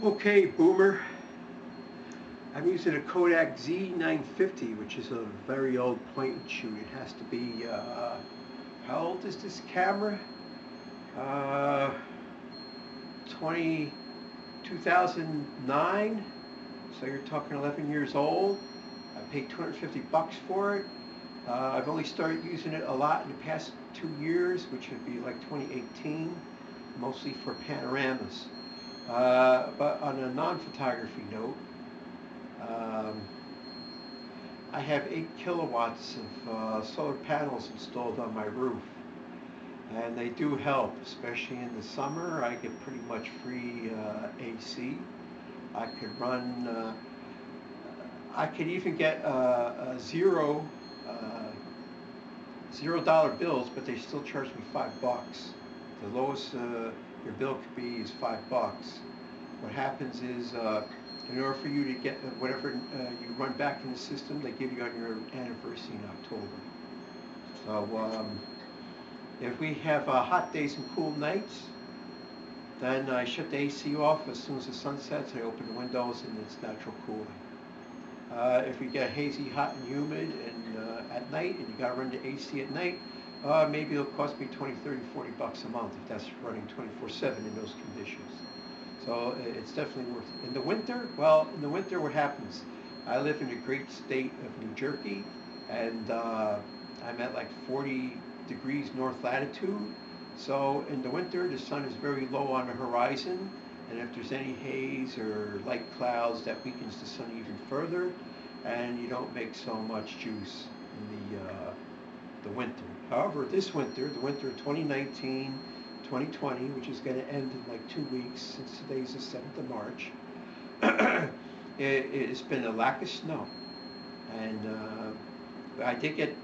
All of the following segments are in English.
Okay, Boomer. I'm using a Kodak Z950, which is a very old point and shoot. It has to be, how old is this camera? Uh, 20, 2009. So you're talking 11 years old. I paid 250 bucks for it. I've only started using it a lot in the past 2 years, which would be like 2018, mostly for panoramas. But on a non-photography note, um, I have 8 kilowatts of solar panels installed on my roof, and they do help, especially in the summer. I get pretty much free AC. I could run, I could even get uh, $0 bills, but they still charge me $5. The lowest your bill could be is $5. What happens is, in order for you to get whatever you run back in the system, they give you on your anniversary in October. So if we have hot days and cool nights, then I shut the AC off as soon as the sun sets. I open the windows and it's natural cooling. If we get hazy, hot, and humid and at night, and you got to run the AC at night, maybe it'll cost me 20, 30, 40 bucks a month if that's running 24/7 in those conditions. So it's definitely worth it. In the winter, well, in the winter, what happens? I live in the great state of New Jersey, and I'm at like 40 degrees north latitude. So in the winter, the sun is very low on the horizon, and if there's any haze or light clouds, that weakens the sun even further, and you don't make so much juice in the winter. However, this winter, the winter of 2019, 2020, which is going to end in like 2 weeks, since today's the 7th of March, it's been a lack of snow. And I did get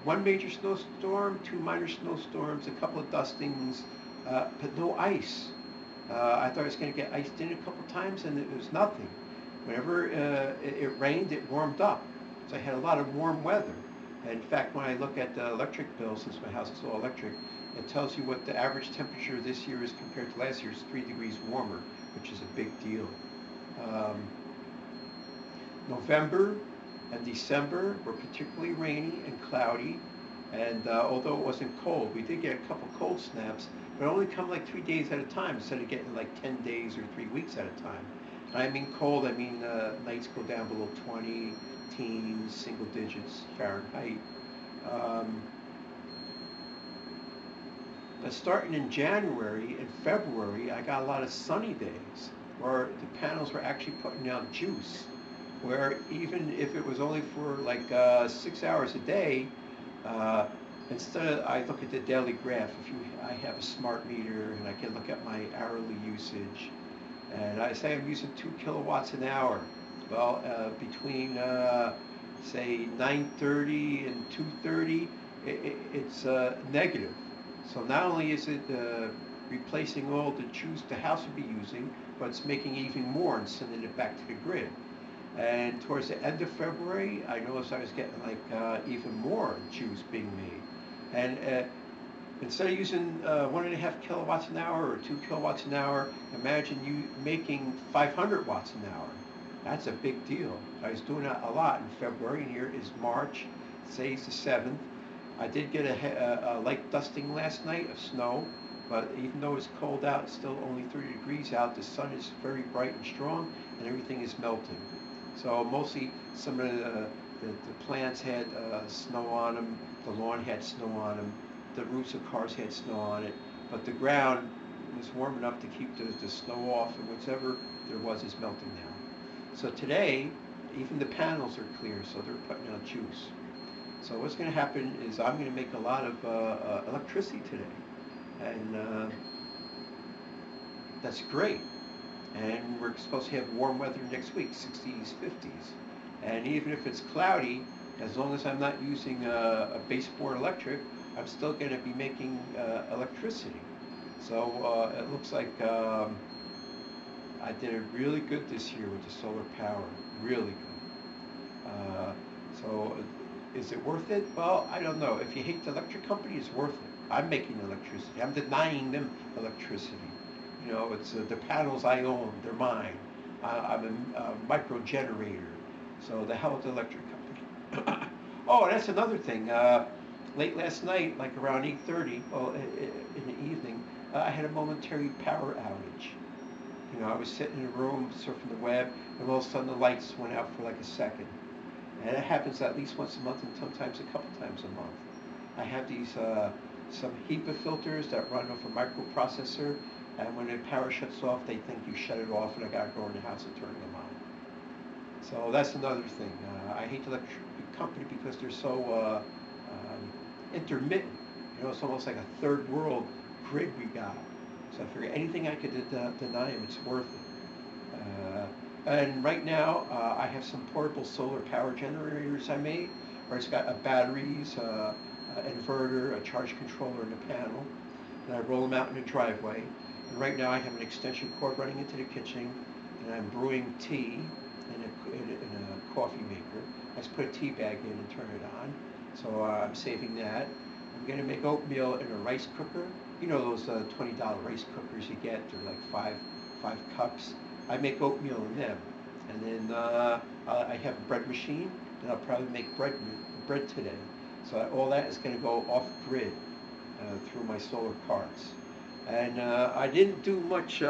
one major snowstorm, 2 minor snowstorms, a couple of dustings, but no ice. I thought I was going to get iced in a couple of times, and it was nothing. Whenever it rained, it warmed up. So I had a lot of warm weather. And in fact, when I look at the electric bill, since my house is all electric, it tells you what the average temperature this year is compared to last year. It's 3 degrees warmer, which is a big deal. Um, November and December were particularly rainy and cloudy, and although it wasn't cold, we did get a couple cold snaps, but only come like 3 days at a time instead of getting like 10 days or 3 weeks at a time. And I mean cold, I mean nights go down below 20, teens, single digits Fahrenheit. Um, Starting in January and February, I got a lot of sunny days where the panels were actually putting out juice. Where even if it was only for like 6 hours a day, uh, instead of I look at the daily graph. I have a smart meter and I can look at my hourly usage, and I say I'm using 2 kilowatts an hour. Well, between say 9:30 and 2:30, it's negative. So not only is it replacing all the juice the house would be using, but it's making even more and sending it back to the grid. And towards the end of February, I noticed I was getting like even more juice being made. And instead of using 1.5 kilowatts an hour or 2 kilowatts an hour, imagine you making 500 watts an hour. That's a big deal. I was doing that a lot in February, and here is March, say it's the 7th. I did get a light dusting last night of snow, but even though it's cold out, it's still only 30 degrees out. The sun is very bright and strong, and everything is melting. So mostly some of the plants had snow on them, the lawn had snow on them, the roofs of cars had snow on it, but the ground was warm enough to keep the snow off, and whatever there was is melting now. So today, even the panels are clear, so they're putting out juice. So what's going to happen is I'm going to make a lot of electricity today, and that's great. And we're supposed to have warm weather next week, 60s, 50s. And even if it's cloudy, as long as I'm not using a baseboard electric, I'm still going to be making electricity. So it looks like I did it really good this year with the solar power, really good. So is it worth it? Well, I don't know. If you hate the electric company, it's worth it. I'm making electricity. I'm denying them electricity. You know, it's the panels I own, they're mine. I'm a micro generator, so the hell with the electric company. Oh, and that's another thing. Late last night, like around 8:30, well, in the evening, I had a momentary power outage. You know, I was sitting in a room surfing the web, and all of a sudden the lights went out for like a second. And it happens at least once a month, and sometimes a couple times a month. I have these some HEPA filters that run off a microprocessor, and when the power shuts off, they think you shut it off, and I gotta go in the house and turn them on. So that's another thing. I hate the electric company because they're so intermittent. You know, it's almost like a third world grid we got. So I figure anything I could deny them, it's worth it. And right now, I have some portable solar power generators I made, where it's got batteries, inverter, a charge controller, and a panel. And I roll them out in the driveway. And right now, I have an extension cord running into the kitchen, and I'm brewing tea in a coffee maker. I just put a tea bag in and turn it on. So I'm saving that. I'm going to make oatmeal in a rice cooker. You know those $20 rice cookers you get? They're like five cups. I make oatmeal in them. And then I have a bread machine, and I'll probably make bread today. So all that is going to go off grid through my solar carts. And I didn't do much.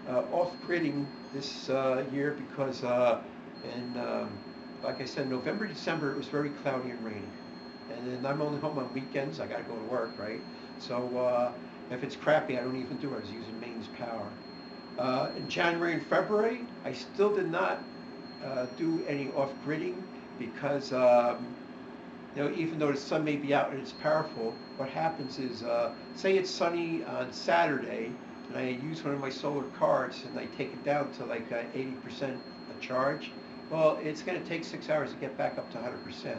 Off gridding this year because in like I said, November, December it was very cloudy and rainy, and then I'm only home on weekends. I got to go to work, right? So if it's crappy, I don't even do it. I was using mains power. In January and February, I still did not do any off gridding because you know, even though the sun may be out and it's powerful, what happens is, say it's sunny on Saturday, and I use one of my solar cards and I take it down to like 80% charge. Well, it's going to take 6 hours to get back up to 100%.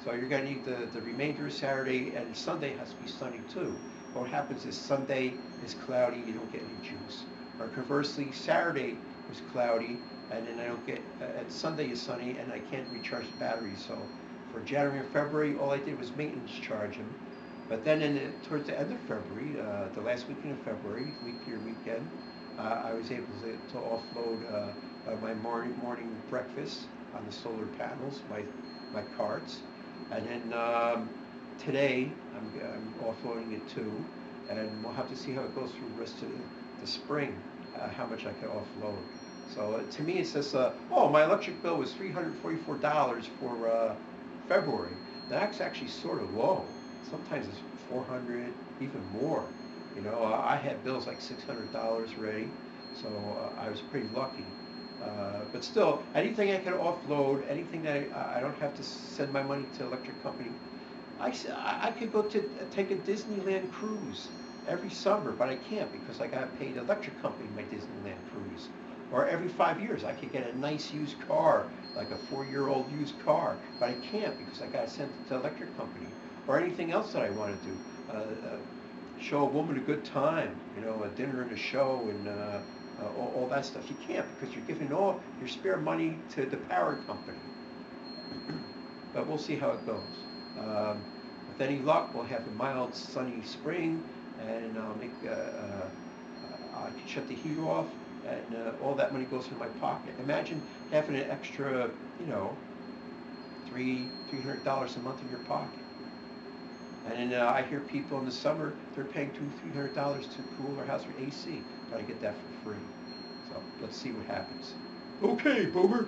So you're going to need the remainder of Saturday, and Sunday has to be sunny too. What happens is Sunday is cloudy, you don't get any juice. Or conversely, Saturday was cloudy, and then I don't get, and Sunday is sunny, and I can't recharge the battery. So for January and February, all I did was maintenance charge them. But then towards the end of February, the last weekend of February, leap year weekend, I was able to offload my morning breakfast on the solar panels, my carts. And then today, I'm offloading it too. And we'll have to see how it goes through the rest of the spring, how much I can offload. So to me, it says, oh, my electric bill was $344 for February. That's actually sort of low. Sometimes it's 400, even more. You know, I had bills like $600 already, so I was pretty lucky. But still, anything I can offload, anything that I don't have to send my money to electric company. I could go to take a Disneyland cruise every summer, but I can't because I got to pay the electric company my Disneyland cruise. Or every 5 years, I could get a nice used car, like a 4-year-old used car, but I can't because I got to send it to the electric company. Or anything else that I want to do. Show a woman a good time, you know, a dinner and a show and all that stuff. You can't because you're giving all your spare money to the power company. But we'll see how it goes. With any luck, we'll have a mild, sunny spring, and I can shut the heat off, and all that money goes in my pocket. Imagine having an extra, you know, $300 a month in your pocket. And then I hear people in the summer, they're paying $200-300 to cool their house for AC. But I get that for free. So let's see what happens. Okay, Boomer.